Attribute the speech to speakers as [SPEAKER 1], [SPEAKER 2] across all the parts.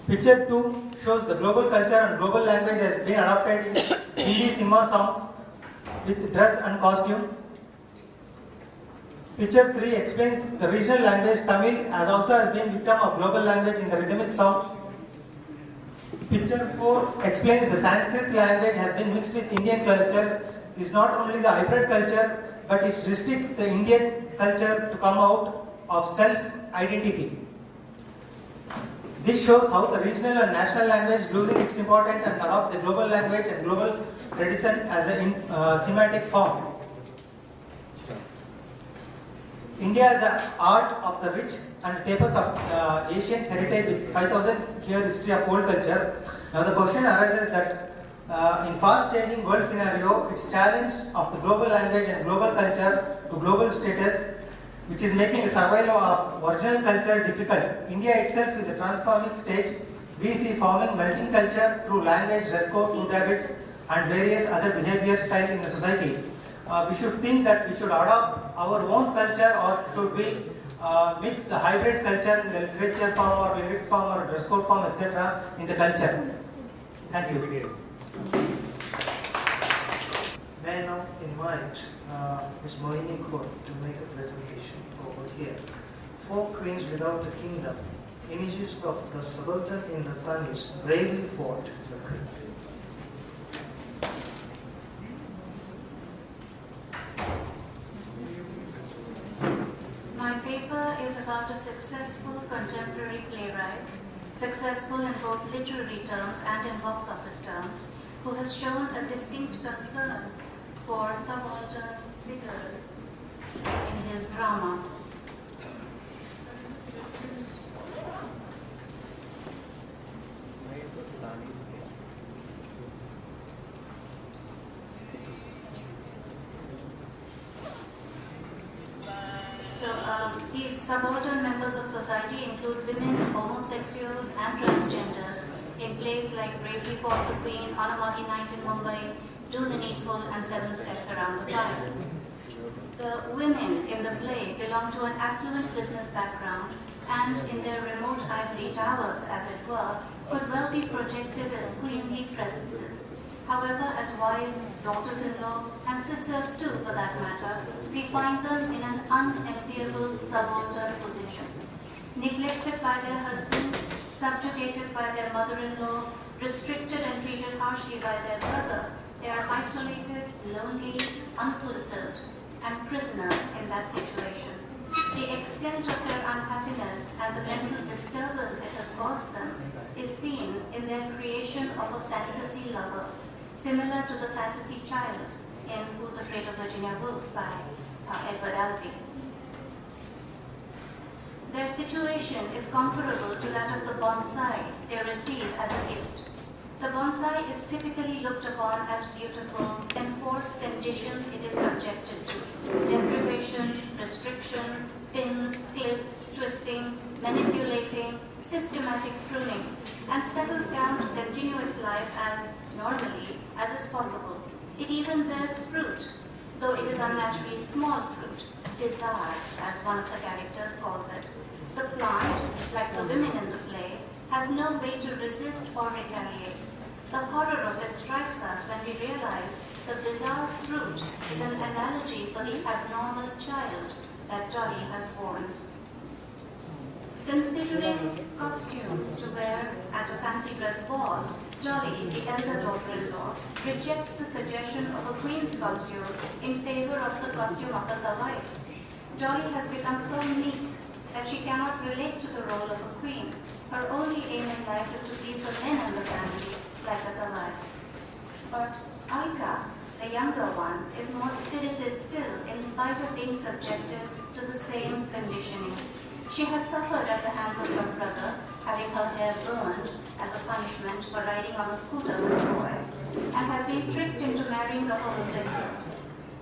[SPEAKER 1] Picture 2 shows the global culture and global language has been adopted in Hindi cinema songs with dress and costume. Picture 3 explains the regional language Tamil has been victim of global language in the rhythmic song. Picture 4 explains the Sanskrit language has been mixed with Indian culture. Is not only the hybrid culture, but it restricts the Indian culture to come out of self-identity. This shows how the regional and national language losing its importance and adopt the global language and global tradition as a cinematic form. India is an art of the rich and tapestry of ancient heritage with 5,000 year history of old culture. Now the question arises that in fast changing world scenario, its challenge of the global language and global culture to global status, which is making the survival of original culture difficult. India itself is a transforming stage. We see forming melting culture through language, dress code, food habits, and various other behavior styles in the society. We should think that we should adopt our own culture, or should we mix the hybrid culture in the literature form or lyrics form or dress code form, etc. in the culture. Thank you.
[SPEAKER 2] May I now invite Ms. Mohini Kaur to make a presentation over here. 4 Queens Without a Kingdom, images of the subaltern in the Tanis bravely fought the queen.
[SPEAKER 3] My paper is about a successful contemporary playwright, successful in both literary terms and in box office terms, who has shown a distinct concern for subaltern figures in his drama. These subaltern members of society include women, homosexuals, and transgenders in plays like Bravely Fought the Queen, On a Muggy Night in Mumbai, Do the Needful, and 7 Steps Around the Fire. The women in the play belong to an affluent business background and, in their remote ivory towers, as it were, could well be projected as queenly presences. However, as wives, daughters-in-law, and sisters too, for that matter, we find them in an unenviable subaltern position. Neglected by their husbands, subjugated by their mother-in-law, restricted and treated harshly by their brother, they are isolated, lonely, unfulfilled, and prisoners in that situation. The extent of their unhappiness and the mental disturbance it has caused them is seen in their creation of a fantasy lover, similar to the fantasy child in Who's Afraid of Virginia Woolf by Edward Albee. Their situation is comparable to that of the bonsai they receive as a gift. The bonsai is typically looked upon as beautiful, enforced conditions it is subjected to: deprivations, restriction, pins, clips, twisting, manipulating, systematic pruning, and settles down to continue its life as normally as is possible. It even bears fruit, though it is unnaturally small fruit, desire, as one of the characters calls it. The plant, like the women in the play, has no way to resist or retaliate. The horror of it strikes us when we realize the bizarre fruit is an analogy for the abnormal child that Dolly has born. Considering costumes to wear at a fancy dress ball, Dolly, the elder daughter-in-law, rejects the suggestion of a queen's costume in favor of the costume of the Tawai. Dolly has become so meek that she cannot relate to the role of a queen. Her only aim in life is to please the men in the family, like a Tawai. But Alka, the younger one, is more spirited still in spite of being subjected to the same conditioning. She has suffered at the hands of her brother, having her hair burned as a punishment for riding on a scooter with a boy, and has been tricked into marrying a homosexual.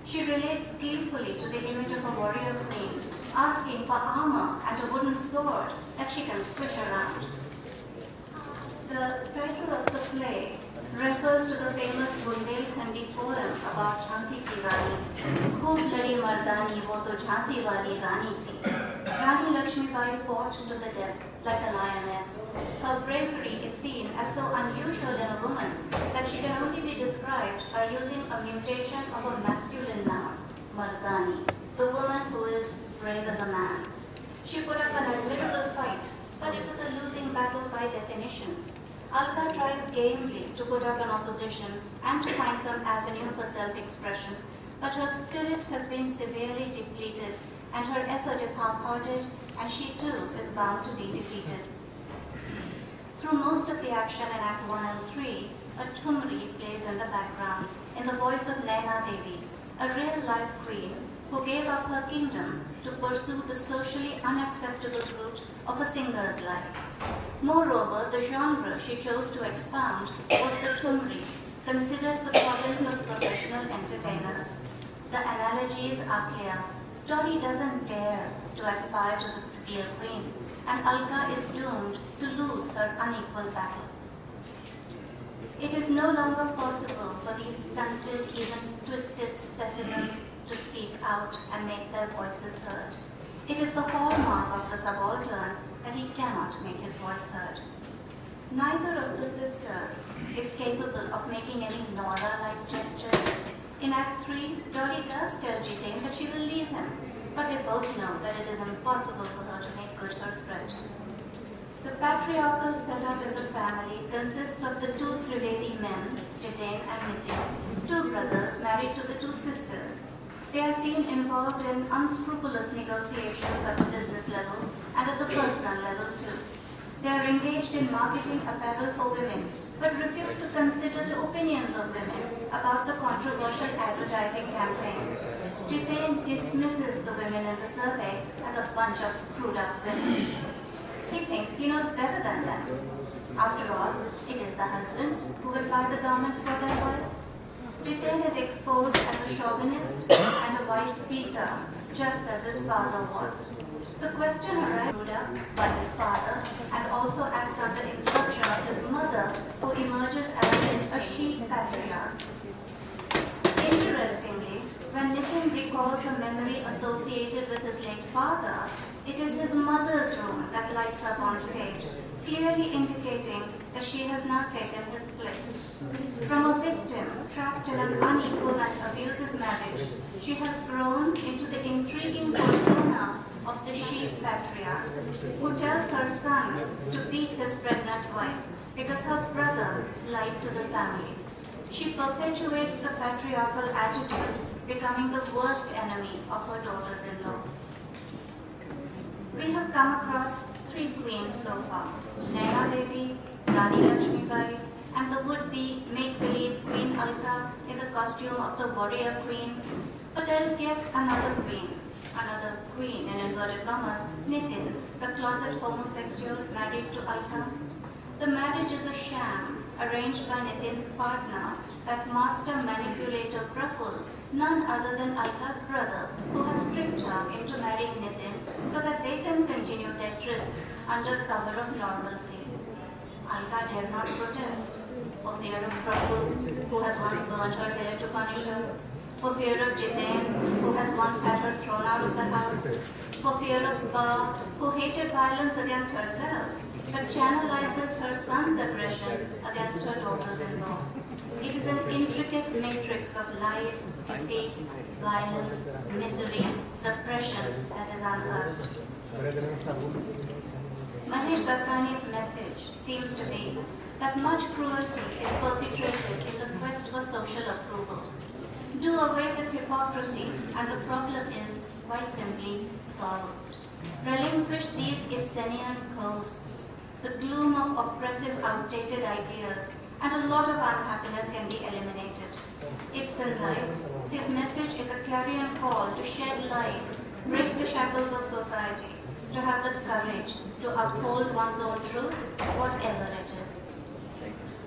[SPEAKER 3] She relates gleefully to the image of a warrior queen, asking for armor and a wooden sword that she can swish around. The title of the play refers to the famous Bundelkhandi poem about Jhansi ki Rani. Khoob ladi mardani, wo to Jhansi wali Rani thi. Rani Lakshmibai fought to the death like a lioness. Her bravery is seen as so unusual in a woman that she can only be described by using a mutation of a masculine noun, Mardani, the woman who is brave as a man. She put up an admirable fight, but it was a losing battle by definition. Alka tries gamely to put up an opposition and to find some avenue for self-expression, but her spirit has been severely depleted and her effort is half-hearted, and she too is bound to be defeated. Through most of the action in Act 1 and 3, a Thumri plays in the background in the voice of Naina Devi, a real-life queen who gave up her kingdom to pursue the socially unacceptable route of a singer's life. Moreover, the genre she chose to expound was the Thumri, considered the province of professional entertainers. The analogies are clear. Dolly doesn't dare to aspire to be a queen, and Alka is doomed to lose her unequal battle. It is no longer possible for these stunted, even twisted specimens to speak out and make their voices heard. It is the hallmark of the subaltern that he cannot make his voice heard. Neither of the sisters is capable of making any Nora-like gestures. In Act 3, Dolly does tell Jiten that she will leave him, but they both know that it is impossible for her to make good her threat. The patriarchal setup in the family consists of the two Trivedi men, Jiten and Nitin, two brothers married to the two sisters. They are seen involved in unscrupulous negotiations at the business level and at the personal level too. They are engaged in marketing apparel for women, but refuse to consider the opinions of women about the controversial advertising campaign. Jiten dismisses the women in the survey as a bunch of screwed up women. He thinks he knows better than them. After all, it is the husbands who will buy the garments for their wives. Jiten is exposed as a chauvinist and a wife beater, just as his father was. The question arises by his father and also acts under instruction of his mother, who emerges as a she patriarch. Interestingly, when Nitin recalls a memory associated with his late father, it is his mother's room that lights up on stage, clearly indicating that she has now taken his place. From a victim trapped in an unequal and abusive marriage, she has grown into the intriguing persona of the she patriarch, who tells her son to beat his pregnant wife because her brother lied to the family. She perpetuates the patriarchal attitude, becoming the worst enemy of her daughters-in-law. We have come across three queens so far: Naina Devi, Rani Lakshmibai, and the would-be make-believe Queen Alka in the costume of the warrior queen. But there is yet another queen in inverted commas, Nitin, the closet homosexual married to Alka. The marriage is a sham arranged by Nitin's partner, that master manipulator Praful, none other than Alka's brother, who has tricked her into marrying Nitin so that they can continue their trysts under cover of normalcy. Alka dare not protest, for fear of Praful, who has once burned her hair to punish her, for fear of Jiten, who has once had her thrown out of the house, for fear of Ba, who hated violence against herself, but channelizes her son's aggression against her daughters-in-law. It is an intricate matrix of lies, deceit, violence, misery, suppression that is unearthed. Mahesh Dattani's message seems to be that much cruelty is perpetrated in the quest for social approval. Do away with hypocrisy and the problem is quite simply solved. Relinquish these Ibsenian ghosts, the gloom of oppressive, outdated ideas, and a lot of unhappiness can be eliminated. Ibsen-like, his message is a clarion call to shed lights, break the shackles of society, to have the courage to uphold one's own truth, whatever it is.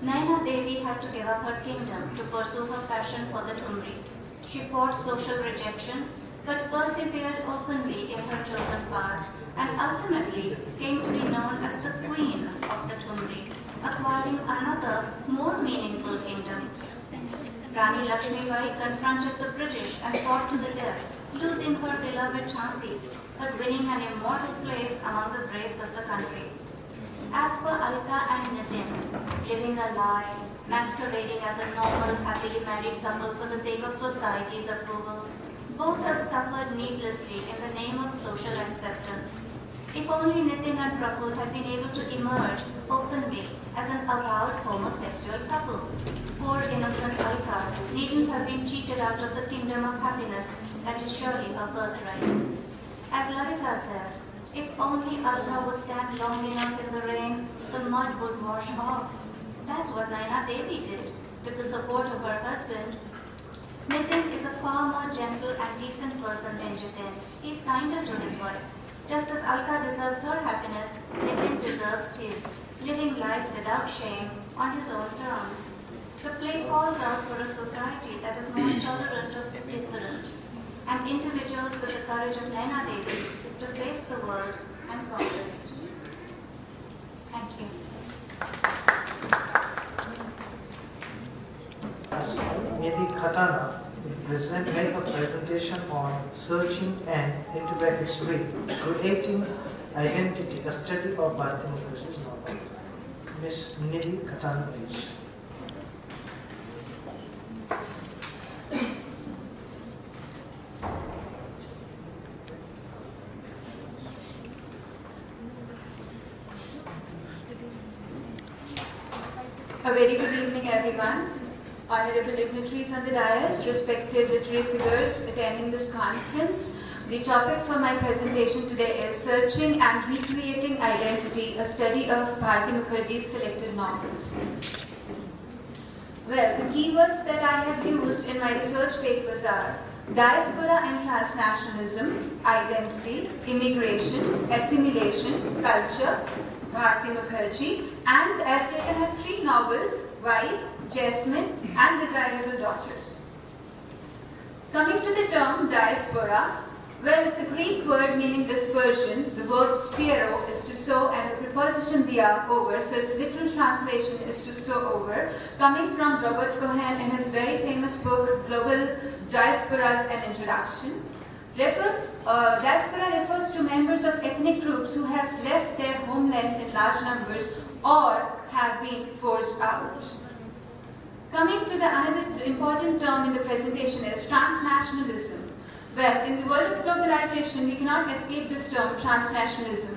[SPEAKER 3] Naina Devi had to give up her kingdom to pursue her passion for the Thumri. She fought social rejection, but persevered openly in her chosen path, and ultimately came to be known as the Queen of the Thumri, acquiring another, more meaningful kingdom. Rani Lakshmibai confronted the British and fought to the death, losing her beloved Jhansi, but winning an immortal place among the braves of the country. As for Alka and Nitin, living a lie, masquerading as a normal, happily married couple for the sake of society's approval, both have suffered needlessly in the name of social acceptance. If only Nitin and Praful had been able to emerge openly as an avowed homosexual couple, poor innocent Alka needn't have been cheated out of the kingdom of happiness that is surely her birthright. As Lalita says, if only Alka would stand long enough in the rain, the mud would wash off. That's what Naina Devi did, with the support of her husband. Nitin is a far more gentle and decent person than Jitin. He's kinder to his wife. Just as Alka deserves her happiness, Nitin deserves his, living life without shame on his own terms. The play calls out for a society that is more tolerant of difference, and individuals with the courage of Naina Devi to face the world and conquer it. Thank you.
[SPEAKER 2] Nidhi Khatana will make a presentation on searching and, into brackets, creating identity, a study of Bharati Mukherjee's novel. Ms. Nidhi Khatana, please.
[SPEAKER 4] A very good evening, everyone. Honorable dignitaries on the dais, respected literary figures attending this conference. The topic for my presentation today is Searching and Recreating Identity, a study of Bharati Mukherjee's selected novels. Well, the keywords that I have used in my research papers are diaspora and transnationalism, identity, immigration, assimilation, culture, Bharati Mukherjee, and I have taken her 3 novels, Wife, Jasmine, and Desirable Daughters. Coming to the term diaspora, well, it's a Greek word meaning dispersion. The verb spero is to sow and the preposition dia, over, so its literal translation is to sow over, coming from Robert Cohen in his very famous book, Global Diasporas, an Introduction. Diaspora refers to members of ethnic groups who have left their homeland in large numbers or have been forced out. Coming to the another important term in the presentation is transnationalism. Well, in the world of globalization, we cannot escape this term, transnationalism.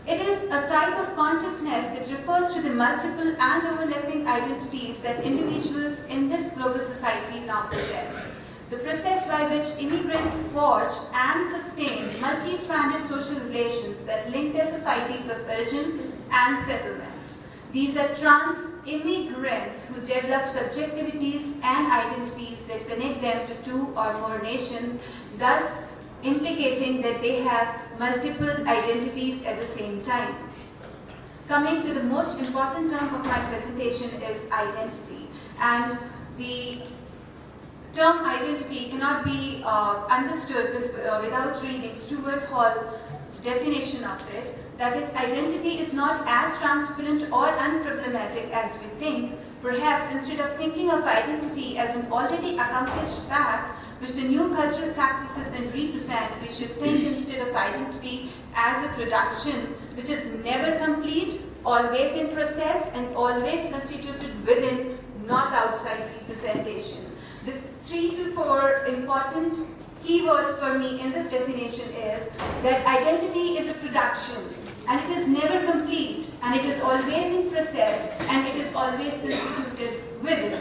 [SPEAKER 4] It is a type of consciousness that refers to the multiple and overlapping identities that individuals in this global society now possess. The process by which immigrants forge and sustain multi-stranded social relations that link their societies of origin and settlement. These are trans-immigrants who develop subjectivities and identities that connect them to 2 or more nations, thus implicating that they have multiple identities at the same time. Coming to the most important term of my presentation is identity. And the term identity cannot be understood without reading Stuart Hall's definition of it. That is, identity is not as transparent or unproblematic as we think. Perhaps instead of thinking of identity as an already accomplished fact, which the new cultural practices then represent, we should think instead of identity as a production which is never complete, always in process, and always constituted within, not outside representation. The 3 to 4 important keywords for me in this definition is that identity is a production, and it is never complete, and it is always in process, and it is always constituted within.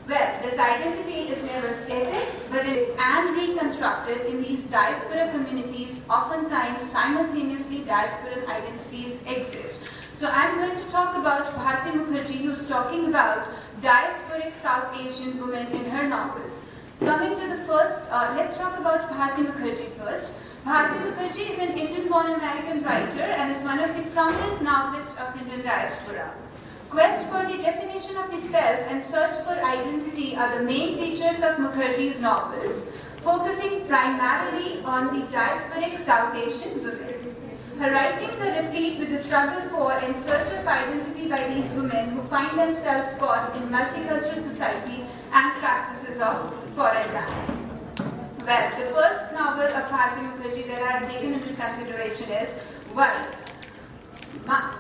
[SPEAKER 4] Well, this identity is never static, but and reconstructed in these diaspora communities. Oftentimes, simultaneously, diasporan identities exist. So I'm going to talk about Bharati Mukherjee, who's talking about diasporic South Asian women in her novels. Coming to the first, let's talk about Bharati Mukherjee first. Bharati Mukherjee is an Indian-born American writer and is one of the prominent novelists of Indian diaspora. Quest for the definition of the self and search for identity are the main features of Mukherjee's novels, focusing primarily on the diasporic South Asian women. Her writings are replete with the struggle for and search of identity by these women who find themselves caught in multicultural society and practices of foreign land. Well, the first novel of Bharati Mukherjee that I have taken into consideration is Wife.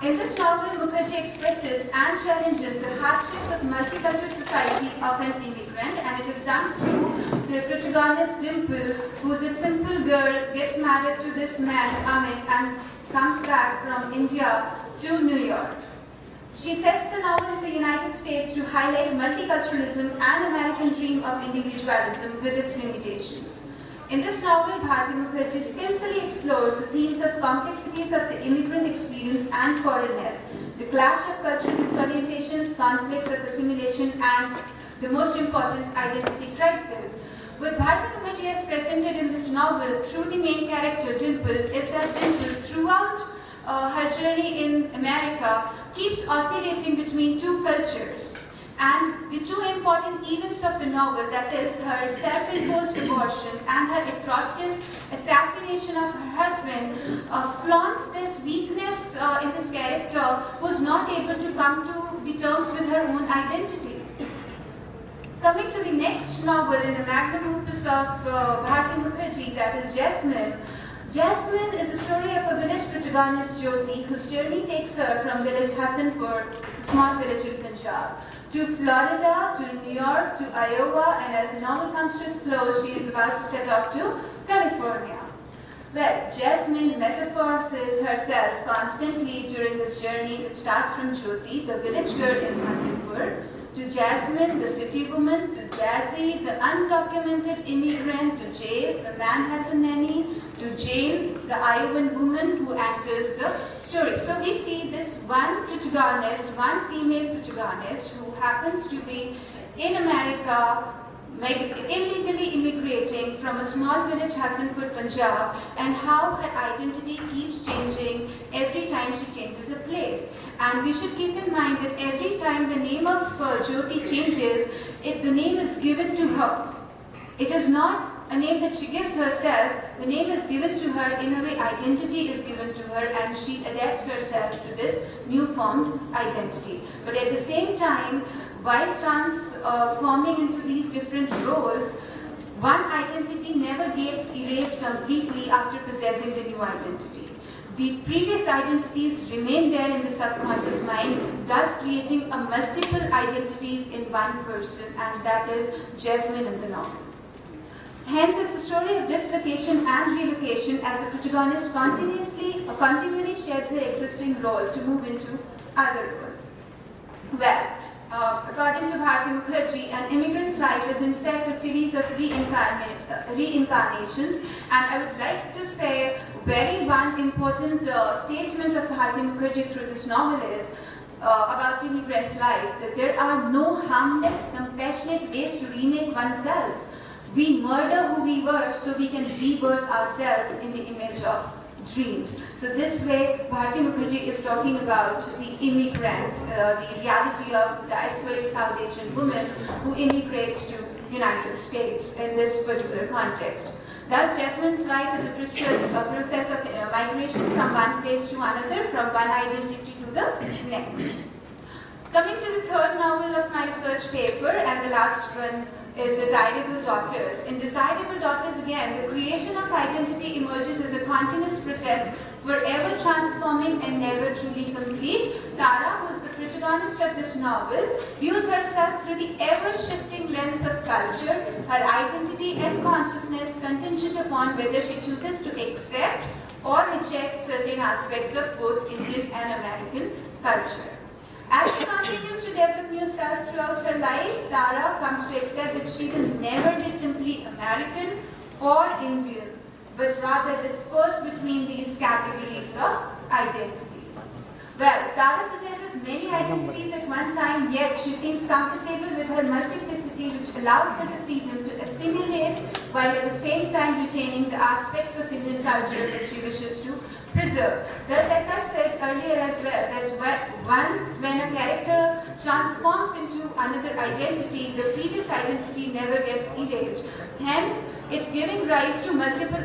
[SPEAKER 4] In this novel, Mukherjee expresses and challenges the hardships of multicultural society of an immigrant, and it is done through the protagonist Dimple, who is a simple girl, gets married to this man, Amit, and comes back from India to New York. She sets the novel in the United States to highlight multiculturalism and American dream of individualism with its limitations. In this novel, Bharati Mukherjee skillfully explores the themes of complexities of the immigrant experience and foreignness, the clash of cultural disorientations, conflicts of assimilation, and the most important, identity crisis. What Bharati Mukherjee has presented in this novel through the main character, Dimple, is that Dimple, throughout her journey in America, keeps oscillating between two cultures. And the two important events of the novel, that is her self-imposed abortion and her atrocious assassination of her husband, flaunts this weakness in this character who is not able to come to the terms with her own identity. Coming to the next novel in the magnum opus of Bharati Mukherjee, that is Jasmine. Jasmine is the story of a village protagonist, Jyoti, whose journey takes her from village Hasanpur, it's a small village in Punjab, to Florida, to New York, to Iowa, and as the novel comes to its close, she is about to set off to California. Well, Jasmine metamorphoses herself constantly during this journey, which starts from Jyoti, the village girl in Hasanpur, to Jasmine, the city woman, to Jazzy, the undocumented immigrant, to Jace, the Manhattan nanny, to Jane, the Iowan woman who enters the story. So we see this one protagonist, one female protagonist who happens to be in America, illegally immigrating from a small village, Hasanpur, Punjab, and how her identity keeps changing every time she changes a place. And we should keep in mind that every time the name of Jyoti changes, the name is given to her. It is not a name that she gives herself. The name is given to her, in a way identity is given to her, and she adapts herself to this new formed identity. But at the same time, while transforming into these different roles, one identity never gets erased completely after possessing the new identity. The previous identities remain there in the subconscious mind, thus creating a multiple identities in one person, and that is Jasmine in the novel. Hence, it's a story of dislocation and relocation as the protagonist continually sheds her existing role to move into other roles. Well, according to Bharati Mukherjee, an immigrant's life is in fact a series of reincarnations, and I would like to say very one important statement of Bharati Mukherjee through this novel is about immigrants' life, that there are no harmless, compassionate ways to remake oneself. We murder who we were so we can rebirth ourselves in the image of dreams. So this way, Bharati Mukherjee is talking about the immigrants, the reality of diasporic South Asian women who immigrates to United States in this particular context. Thus, Jasmine's life is a process of migration from one place to another, from one identity to the next. Coming to the third novel of my research paper, and the last one is Desirable Daughters. In Desirable Daughters, again, the creation of identity emerges as a continuous process, forever transforming and never truly complete. Tara, who is the protagonist of this novel, views herself through the ever-shifting lens of culture, her identity and consciousness contingent upon whether she chooses to accept or reject certain aspects of both Indian and American culture. As she continues to develop new selves throughout her life, Tara comes to accept that she will never be simply American or Indian, but rather dispersed between these categories of identity. Well, Tara possesses many identities at one time, yet she seems comfortable with her multiplicity, which allows her the freedom to assimilate while at the same time retaining the aspects of Indian culture that she wishes to preserve. Thus, as I said earlier as well, that when a character transforms into another identity, the previous identity never gets erased. Hence, it's giving rise to multiple